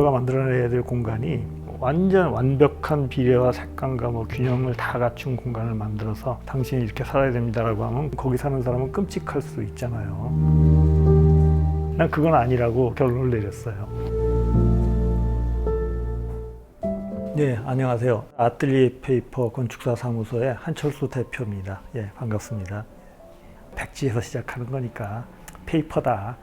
건축가가 만들어내야 될 공간이 완전 완벽한 비례와 색감과 균형을 다 갖춘 공간을 만들어서 당신이 이렇게 살아야 됩니다라고 하면 거기 사는 사람은 끔찍할 수 있잖아요. 난 그건 아니라고 결론을 내렸어요. 네, 안녕하세요. 아틀리에 페이퍼 건축사 사무소의 한철수 대표입니다. 예, 반갑습니다. 백지에서 시작하는 거니까 페이퍼다.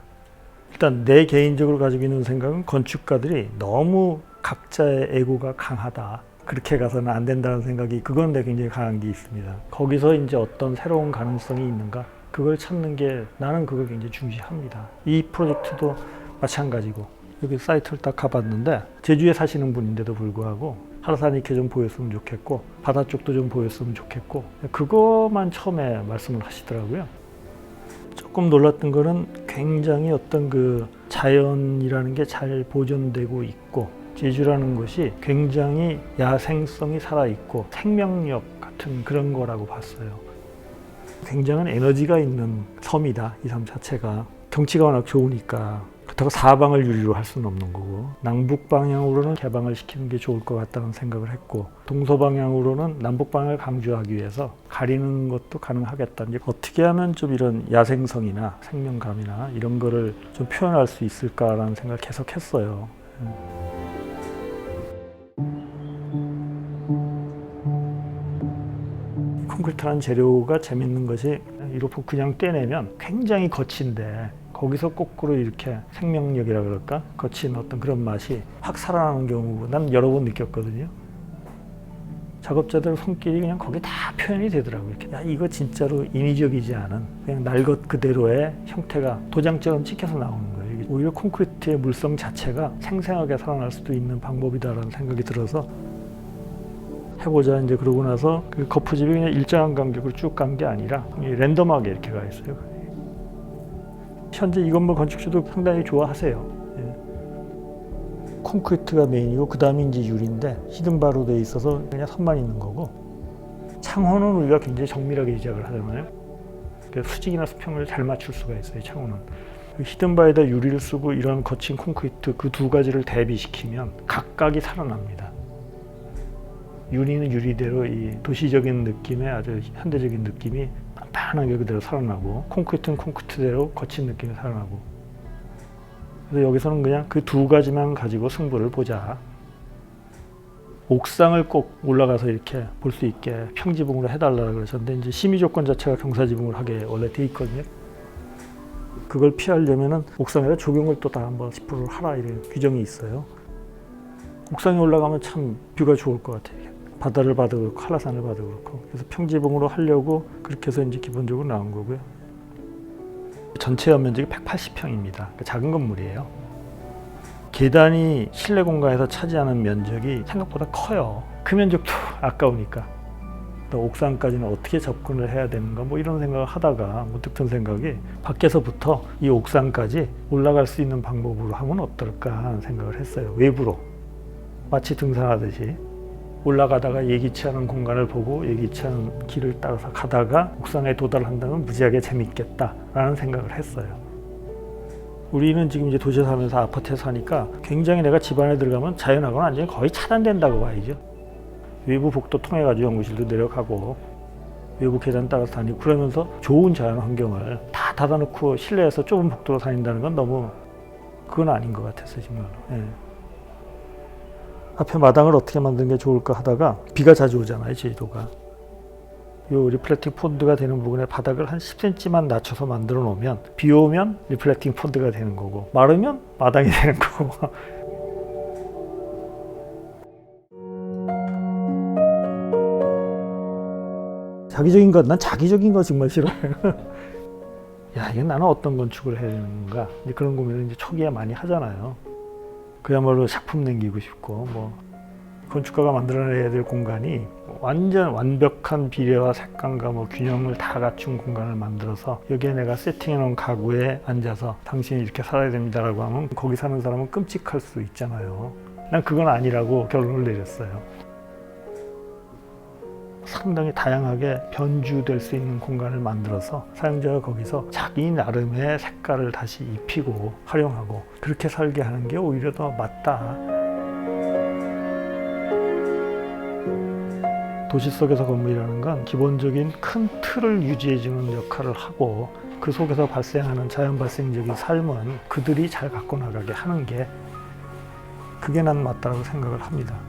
일단 내 개인적으로 가지고 있는 생각은 건축가들이 너무 각자의 에고가 강하다. 그렇게 가서는 안 된다는 생각이 그건 내 굉장히 강한 게 있습니다. 거기서 이제 어떤 새로운 가능성이 있는가? 그걸 찾는 게 나는 그걸 굉장히 중시합니다. 이 프로젝트도 마찬가지고 여기 사이트를 딱 가봤는데 제주에 사시는 분인데도 불구하고 하라산이 이렇게 좀 보였으면 좋겠고 바다 쪽도 좀 보였으면 좋겠고 그것만 처음에 말씀을 하시더라고요. 조금 놀랐던 거는 굉장히 어떤 그 자연이라는 게 잘 보존되고 있고 제주라는 것이 굉장히 야생성이 살아있고 생명력 같은 그런 거라고 봤어요. 굉장한 에너지가 있는 섬이다, 이 섬 자체가. 경치가 워낙 좋으니까 그렇다고 사방을 유리로 할 수는 없는 거고 남북 방향으로는 개방을 시키는 게 좋을 것 같다는 생각을 했고 동서방향으로는 남북 방향을 강조하기 위해서 가리는 것도 가능하겠다. 이제 어떻게 하면 좀 이런 야생성이나 생명감이나 이런 거를 좀 표현할 수 있을까라는 생각을 계속 했어요. 콘크리트라는 재료가 재밌는 것이 이렇게 그냥 떼내면 굉장히 거친데 거기서 거꾸로 이렇게 생명력이라 그럴까? 거친 어떤 그런 맛이 확 살아나는 경우 난 여러 번 느꼈거든요. 작업자들 손길이 그냥 거기 다 표현이 되더라고요. 이렇게. 야, 이거 진짜로 인위적이지 않은 그냥 날 것 그대로의 형태가 도장처럼 찍혀서 나오는 거예요. 오히려 콘크리트의 물성 자체가 생생하게 살아날 수도 있는 방법이다라는 생각이 들어서 해보자. 이제 그러고 나서 그 거푸집이 그냥 일정한 간격으로 쭉 간 게 아니라 랜덤하게 이렇게 가 있어요. 현재 이 건물 건축주도 상당히 좋아하세요. 예. 콘크리트가 메인이고 그 다음이 이제 유리인데 히든바로 돼 있어서 그냥 선만 있는 거고 창호는 우리가 굉장히 정밀하게 제작을 하잖아요. 수직이나 수평을 잘 맞출 수가 있어요. 창호는 히든바에다 유리를 쓰고 이런 거친 콘크리트 그 두 가지를 대비시키면 각각이 살아납니다. 유리는 유리대로 이 도시적인 느낌의 아주 현대적인 느낌이 단단하게 그대로 살아나고 콘크리트는 콘크리트대로 거친 느낌이 살아나고 그래서 여기서는 그냥 그 두 가지만 가지고 승부를 보자. 옥상을 꼭 올라가서 이렇게 볼 수 있게 평지붕으로 해달라고 그러셨는데 이제 심의 조건 자체가 경사지붕을 하게 원래 돼 있거든요. 그걸 피하려면은 옥상에다 조경을 또 다 한번 10%를 하라 이런 규정이 있어요. 옥상에 올라가면 참 뷰가 좋을 것 같아요. 바다를 봐도 그렇고 한라산을 봐도 그렇고 그래서 평지붕으로 하려고 그렇게 해서 이제 기본적으로 나온 거고요. 전체 연면적이 180평입니다. 그러니까 작은 건물이에요. 계단이 실내 공간에서 차지하는 면적이 생각보다 커요. 그 면적도 아까우니까 또 옥상까지는 어떻게 접근을 해야 되는가 이런 생각을 하다가 문득 든 생각이 밖에서부터 이 옥상까지 올라갈 수 있는 방법으로 하면 어떨까 하는 생각을 했어요. 외부로 마치 등산하듯이 올라가다가 예기치 않은 공간을 보고 예기치 않은 길을 따라서 가다가 옥상에 도달한다면 무지하게 재밌겠다라는 생각을 했어요. 우리는 지금 이제 도시에 살면서 아파트에 사니까 굉장히 내가 집 안에 들어가면 자연하고는 완전히 거의 차단된다고 봐야죠. 외부 복도 통해가지고 연구실도 내려가고 외부 계단 따라서 다니고 그러면서 좋은 자연 환경을 다 닫아놓고 실내에서 좁은 복도로 다닌다는 건 너무 그건 아닌 것 같았어요, 정말로. 예. 앞에 마당을 어떻게 만드는 게 좋을까 하다가 비가 자주 오잖아요, 제주도가. 요 리플렉팅 폰드가 되는 부분에 바닥을 한 10cm만 낮춰서 만들어 놓으면 비 오면 리플렉팅 폰드가 되는 거고 마르면 마당이 되는 거고 자기적인 것, 난 자기적인 거 정말 싫어해요. 야, 이게 나는 어떤 건축을 해야 되는 건가? 이제 그런 고민을 이제 초기에 많이 하잖아요. 그야말로 작품 남기고 싶고 건축가가 만들어내야 될 공간이 완전 완벽한 비례와 색감과 균형을 다 갖춘 공간을 만들어서 여기에 내가 세팅해 놓은 가구에 앉아서 당신이 이렇게 살아야 됩니다라고 하면 거기 사는 사람은 끔찍할 수 있잖아요. 난 그건 아니라고 결론을 내렸어요. 상당히 다양하게 변주될 수 있는 공간을 만들어서 사용자가 거기서 자기 나름의 색깔을 다시 입히고 활용하고 그렇게 설계하는 게 오히려 더 맞다. 도시 속에서 건물이라는 건 기본적인 큰 틀을 유지해주는 역할을 하고 그 속에서 발생하는 자연 발생적인 삶은 그들이 잘 갖고 나가게 하는 게 그게 난 맞다고 생각을 합니다.